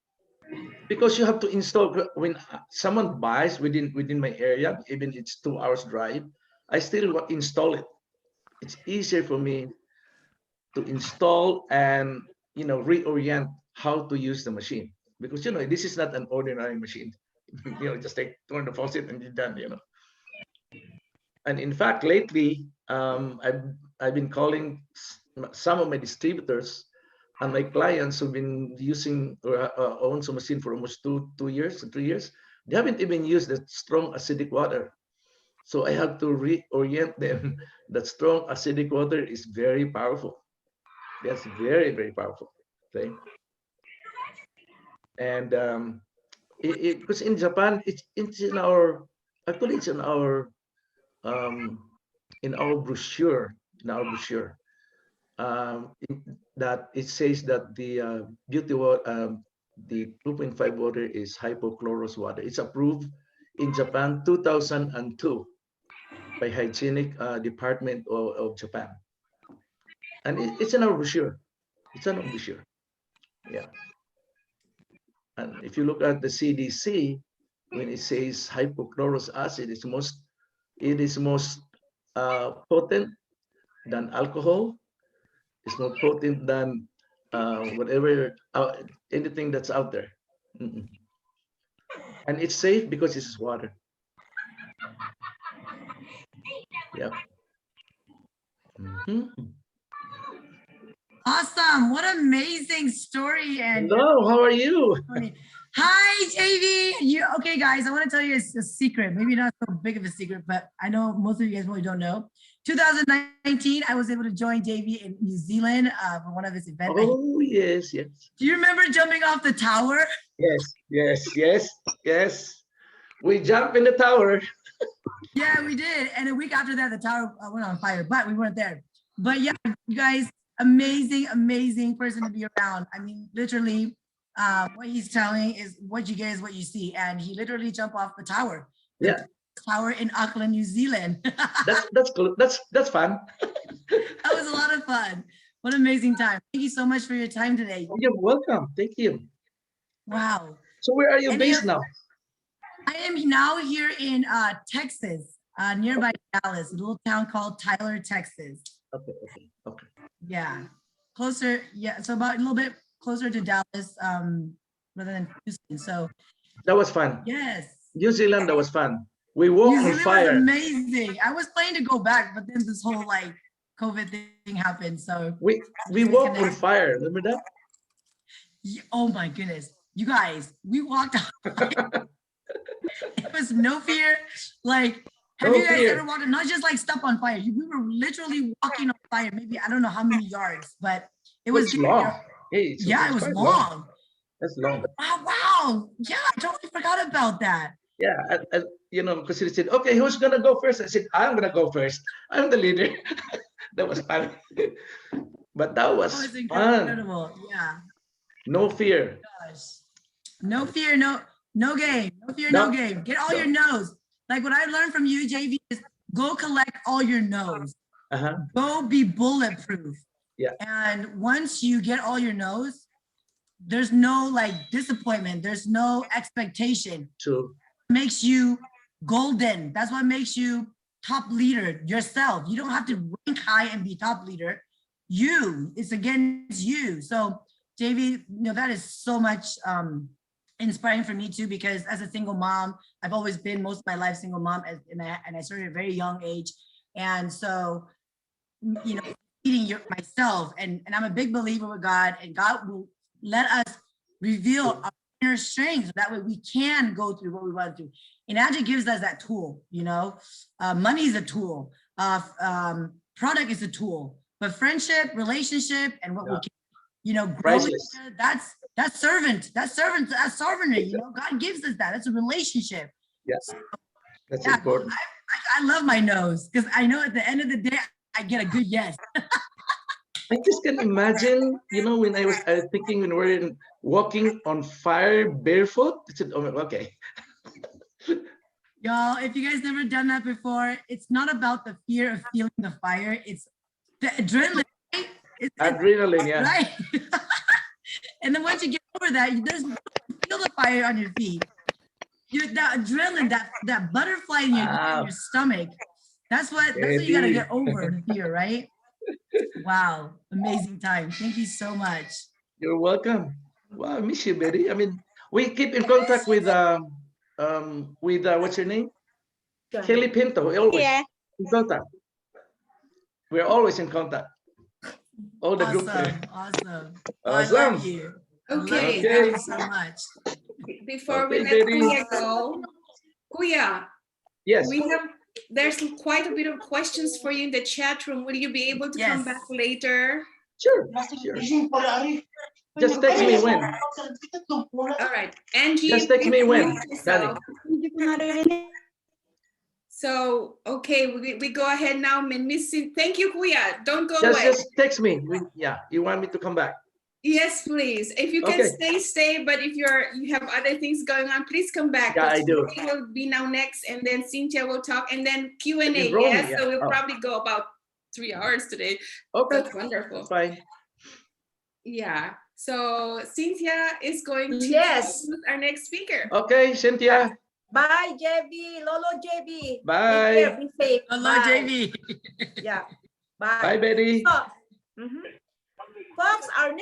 because you have to install, when someone buys within my area, even it's 2 hours drive, I still install it. It's easier for me to install and reorient how to use the machine, because this is not an ordinary machine. Just like turn the faucet and you're done. And in fact, lately, I've been calling some of my distributors and my clients who've been using or own some machine for almost 2 years, 3 years. They haven't even used the strong acidic water. So I have to reorient them. That strong acidic water is very powerful. That's very, very powerful. Okay. And because in Japan, it's in our in our brochure. that it says that the beauty water, the 2.5 water is hypochlorous water. It's approved in Japan 2002 by hygienic department of Japan, and it's an brochure. It's an brochure. Yeah. And if you look at the CDC, when it says hypochlorous acid, it is most potent than alcohol. It's more potent than whatever anything that's out there. And it's safe because it's water. Yep. Awesome. What amazing story. And Hello, how are you? hi, Jayvee. Okay, guys, I want to tell you a secret. Maybe not so big of a secret, but I know most of you guys probably don't know. 2019, I was able to join Jayvee in New Zealand for one of his events. Oh, yes, yes. Do you remember jumping off the tower? Yes. We jumped in the tower. Yeah, we did. And a week after that, the tower went on fire, but we weren't there. But yeah, you guys, amazing person to be around. I mean, literally, what he's telling is what you get is what you see. And he literally jumped off the tower. Yeah. Tower in Auckland, New Zealand. That's cool. That's fun. That was a lot of fun. What an amazing time. Thank you so much for your time today. You're welcome. Thank you. Wow. So where are you based now? I am now here in Texas, nearby Dallas, a little town called Tyler, Texas. Okay. Yeah, closer. Yeah, so about a little bit closer to Dallas, rather than Houston. So that was fun. Yes. New Zealand, that was fun. We walked on fire. Was amazing. I was planning to go back, but then this whole like COVID thing happened. So we walked on fire. Remember that? Yeah, oh my goodness, you guys, we walked on fire. It was no fear. Like, have you guys ever walked, not just like stuff on fire? We were literally walking on fire. Maybe I don't know how many yards, but it was long. Hey, yeah, it was long. That's long. Wow. Yeah, I totally forgot about that. Yeah, you know, because he said, okay, who's gonna go first? I said, I'm gonna go first. I'm the leader. That was fun. But that was incredible. Yeah. No fear. Gosh. No fear, no game. No fear, no game. Get all your no's. Like what I learned from you, Jayvee, is go collect all your no's. Go be bulletproof. Yeah. And once you get all your no's, there's no like disappointment. There's no expectation. True. It makes you golden. That's what makes you top leader yourself. You don't have to rank high and be top leader. It's against you. So Jayvee, you know, that is so much inspiring for me too, because as a single mom, I've always been most of my life single mom, and I started at a very young age. And so, you know, feeding myself, and I'm a big believer with God, and God will let us reveal our inner strengths so that way we can go through what we want to do. Enagic gives us that tool, you know. Money is a tool, product is a tool, but friendship, relationship, and what we can, you know, grow together, that's sovereignty, you know. God gives us that. That's a relationship. Yes, that's important. I love my nose because I know at the end of the day I get a good yes. I just can imagine, you know, when I was thinking when we're walking on fire barefoot. I said, oh, okay. Y'all, if you guys never done that before, it's not about the fear of feeling the fire. It's the adrenaline. Right? Adrenaline, yeah. Right. And then once you get over that, there's feel the fire on your feet. That adrenaline, that butterfly in your stomach. That's what you gotta get over the fear, right? Wow, amazing time. Thank you so much. You're welcome. Wow, I miss you, Betty. I mean, we keep in contact with what's your name? Kelly Pinto. We're always in contact. We're always in contact. All the group there. Awesome. I love you. Okay. Thank you so much. Before we let Kuya go, Kuya. Yes. There's quite a bit of questions for you in the chat room. Will you be able to come back later? Sure. Just text me when. All right. Angie. Just text me when. Danny. So, okay, we go ahead now. Thank you, Kuya. Don't go Just away. just text me. Yeah, you want me to come back? Yes, please. If you can Okay. stay. But if you have other things going on, please come back. Yeah, I do. Cynthia will be now next, and then Cynthia will talk, and then Q&A. It's wrong, Yes, yeah. so we'll Oh. probably go about 3 hours today. Okay, That's wonderful. fine. Yeah. So Cynthia is going to Yes. introduce our next speaker. Okay, Cynthia. Bye, Jayvee. Lolo Jayvee. Bye. Take care. Be safe. Hello, Bye. Jayvee. Yeah. Bye, Bye. Betty. So, folks, our